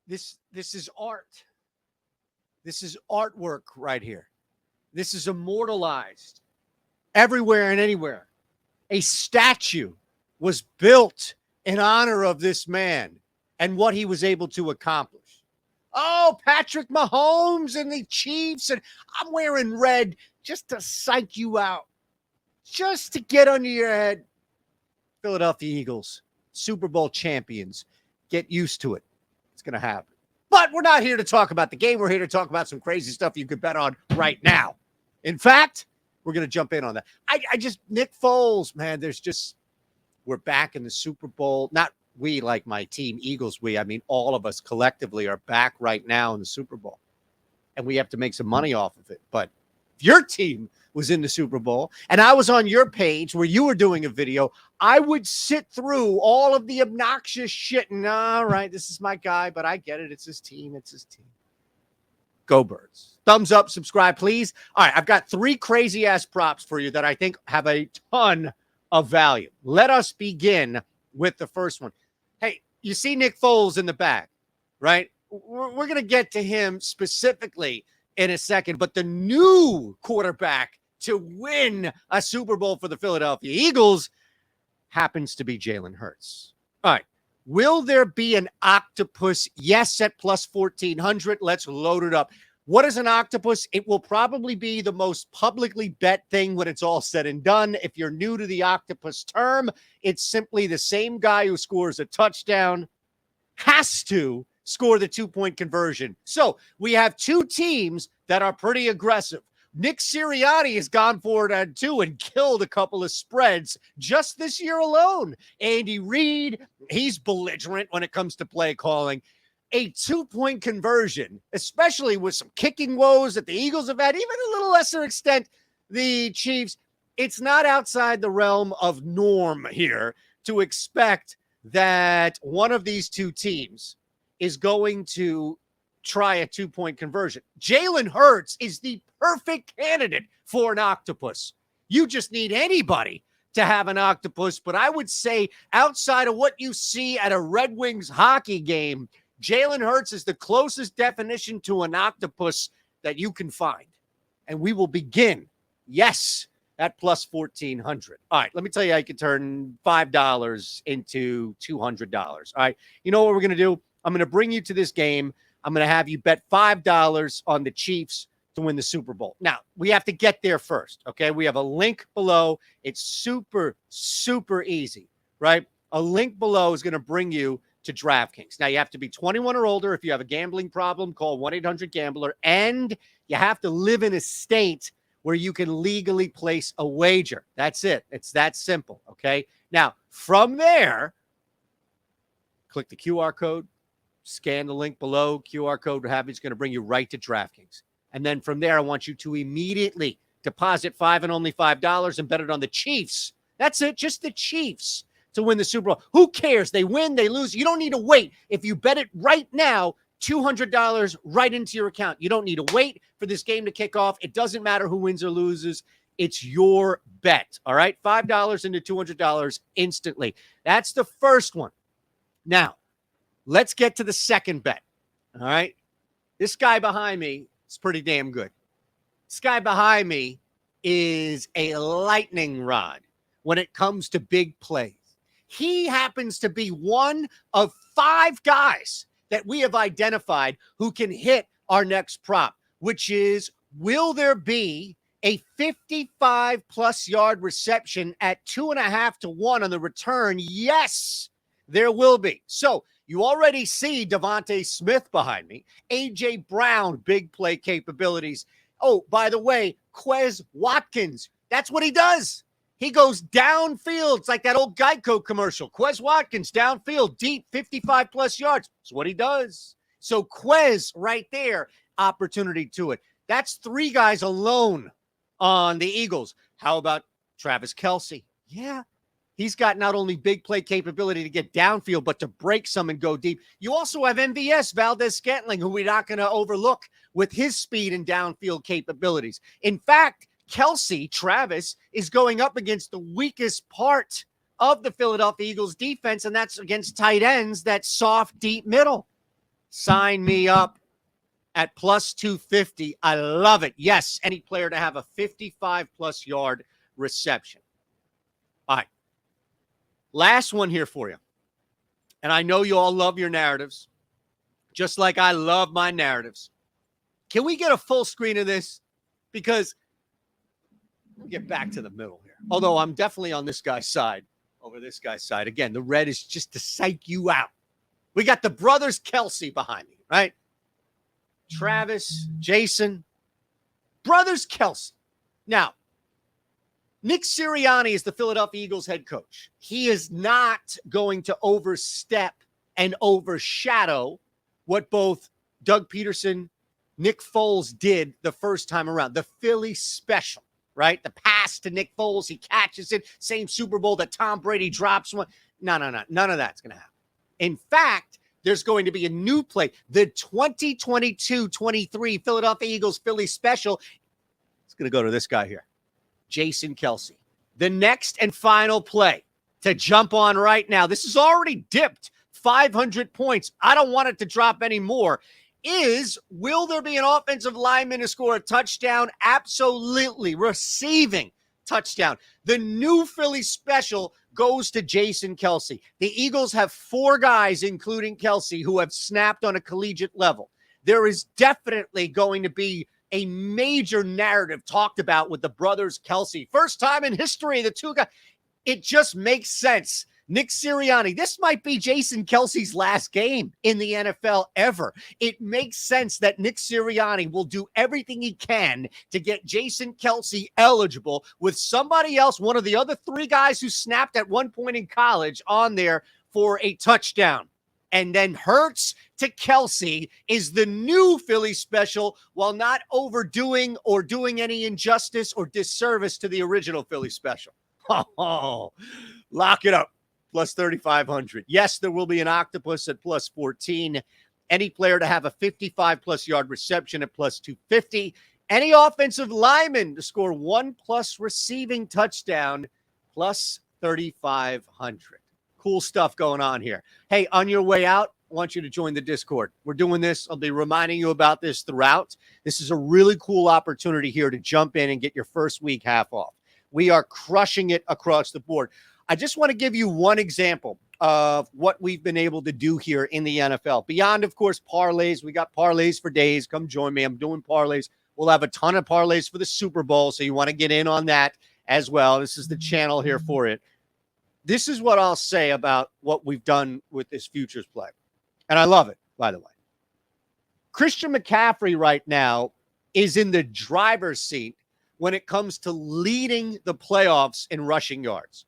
This is art. This is artwork right here. This is immortalized everywhere and anywhere. A statue was built in honor of this man and what he was able to accomplish. Oh, Patrick Mahomes and the Chiefs, and I'm wearing red just to psych you out, just to get under your head. Philadelphia Eagles, Super Bowl champions. Get used to it. It's going to happen. But we're not here to talk about the game. We're here to talk about some crazy stuff you could bet on right now. In fact, we're going to jump in on that. I just, Nick Foles, man, we're back in the Super Bowl. Not we, like my team, Eagles, I mean, all of us collectively are back right now in the Super Bowl. And we have to make some money off of it. But if your team was in the Super Bowl and I was on your page where you were doing a video, I would sit through all of the obnoxious shit. And all right, this is my guy, but I get it. It's his team. Go Birds. Thumbs up, subscribe, please. All right, I've got 3 crazy-ass props for you that I think have a ton of value. Let us begin with the first one. Hey, you see Nick Foles in the back, right? We're going to get to him specifically in a second, but the new quarterback to win a Super Bowl for the Philadelphia Eagles happens to be Jalen Hurts. All right. Will there be an octopus? Yes, at plus 1,400. Let's load it up. What is an octopus? It will probably be the most publicly bet thing when it's all said and done. If you're new to the octopus term, it's simply the same guy who scores a touchdown has to score the 2-point conversion. So we have 2 teams that are pretty aggressive. Nick Sirianni has gone for it on 2 and killed a couple of spreads just this year alone. Andy Reid, he's belligerent when it comes to play calling. A 2-point conversion, especially with some kicking woes that the Eagles have had, even a little lesser extent, the Chiefs, it's not outside the realm of norm here to expect that one of these 2 teams is going to try a 2-point conversion. Jalen Hurts is the perfect candidate for an octopus. You just need anybody to have an octopus, but I would say outside of what you see at a Red Wings hockey game, Jalen Hurts is the closest definition to an octopus that you can find. And we will begin, yes, at plus 1,400. All right, let me tell you, I can turn $5 into $200. All right, you know what we're going to do? I'm going to bring you to this game. I'm going to have you bet $5 on the Chiefs to win the Super Bowl. Now, we have to get there first, okay? We have a link below. It's super, super easy, right? A link below is going to bring you to DraftKings. Now, you have to be 21 or older. If you have a gambling problem, call 1-800-GAMBLER. And you have to live in a state where you can legally place a wager. That's it. It's that simple, okay? Now, from there, click the QR code. Scan the link below. QR code is going to bring you right to DraftKings. And then from there, I want you to immediately deposit $5 and only $5 and bet it on the Chiefs. That's it. Just the Chiefs to win the Super Bowl. Who cares? They win, they lose. You don't need to wait. If you bet it right now, $200 right into your account. You don't need to wait for this game to kick off. It doesn't matter who wins or loses. It's your bet. All right? $5 into $200 instantly. That's the first one. Now, let's get to the second bet, all right? This guy behind me is pretty damn good. This guy behind me is a lightning rod when it comes to big plays. He happens to be one of 5 guys that we have identified who can hit our next prop, which is, will there be a 55-plus yard reception at 2.5 to 1 on the return? Yes, there will be. So, you already see Devontae Smith behind me. A.J. Brown, big play capabilities. Oh, by the way, Quez Watkins, that's what he does. He goes downfield. It's like that old Geico commercial. Quez Watkins, downfield, deep, 55-plus yards. That's what he does. So Quez right there, opportunity to it. That's 3 guys alone on the Eagles. How about Travis Kelce? Yeah. He's got not only big play capability to get downfield, but to break some and go deep. You also have MVS, Valdez-Scantling, who we're not going to overlook with his speed and downfield capabilities. In fact, Kelce, Travis, is going up against the weakest part of the Philadelphia Eagles defense, and that's against tight ends, that soft, deep middle. Sign me up at plus 250. I love it. Yes, any player to have a 55-plus yard reception. All right. Last one here for you. And I know you all love your narratives, just like I love my narratives. Can we get a full screen of this? Because we'll get back to the middle here. Although I'm definitely on this guy's side over this guy's side. Again, the red is just to psych you out. We got the brothers Kelsey behind me, right? Travis, Jason, brothers Kelsey. Now, Nick Sirianni is the Philadelphia Eagles head coach. He is not going to overstep and overshadow what both Doug Peterson, Nick Foles did the first time around. The Philly special, right? The pass to Nick Foles, he catches it. Same Super Bowl that Tom Brady drops one. No. None of that's going to happen. In fact, there's going to be a new play. The 2022-23 Philadelphia Eagles Philly special. It's going to go to this guy here, Jason Kelsey. The next and final play to jump on right now. This is already dipped 500 points. I don't want it to drop any more. Will there be an offensive lineman to score a touchdown? Absolutely. Receiving touchdown. The new Philly special goes to Jason Kelsey. The Eagles have 4 guys, including Kelsey, who have snapped on a collegiate level. There is definitely going to be a major narrative talked about with the brothers Kelsey. First time in history, the 2 guys. It just makes sense. Nick Sirianni, this might be Jason Kelsey's last game in the NFL ever. It makes sense that Nick Sirianni will do everything he can to get Jason Kelsey eligible with somebody else, one of the other 3 guys who snapped at one point in college, on there for a touchdown. And then Hurts to Kelsey is the new Philly special, while not overdoing or doing any injustice or disservice to the original Philly special. Oh, lock it up. Plus 3,500. Yes, there will be an Octopus at plus 14. Any player to have a 55-plus yard reception at plus 250. Any offensive lineman to score 1+ receiving touchdown, plus 3,500. Cool stuff going on here. Hey, on your way out, I want you to join the Discord. We're doing this. I'll be reminding you about this throughout. This is a really cool opportunity here to jump in and get your first week half off. We are crushing it across the board. I just want to give you one example of what we've been able to do here in the NFL. Beyond, of course, parlays. We got parlays for days. Come join me. I'm doing parlays. We'll have a ton of parlays for the Super Bowl, so you want to get in on that as well. This is the channel here for it. This is what I'll say about what we've done with this futures play. And I love it, by the way. Christian McCaffrey right now is in the driver's seat when it comes to leading the playoffs in rushing yards.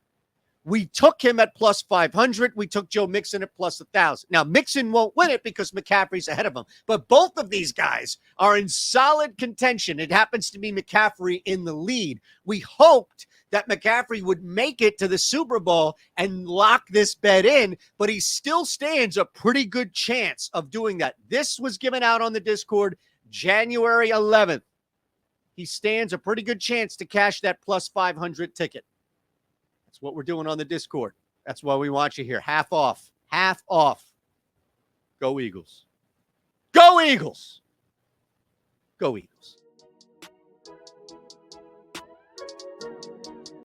We took him at plus 500. We took Joe Mixon at plus 1,000. Now, Mixon won't win it because McCaffrey's ahead of him. But both of these guys are in solid contention. It happens to be McCaffrey in the lead. We hoped that McCaffrey would make it to the Super Bowl and lock this bet in, but he still stands a pretty good chance of doing that. This was given out on the Discord January 11th. He stands a pretty good chance to cash that plus 500 ticket. That's what we're doing on the Discord. That's why we want you here. Half off. Half off. Go Eagles. Go Eagles. Go Eagles.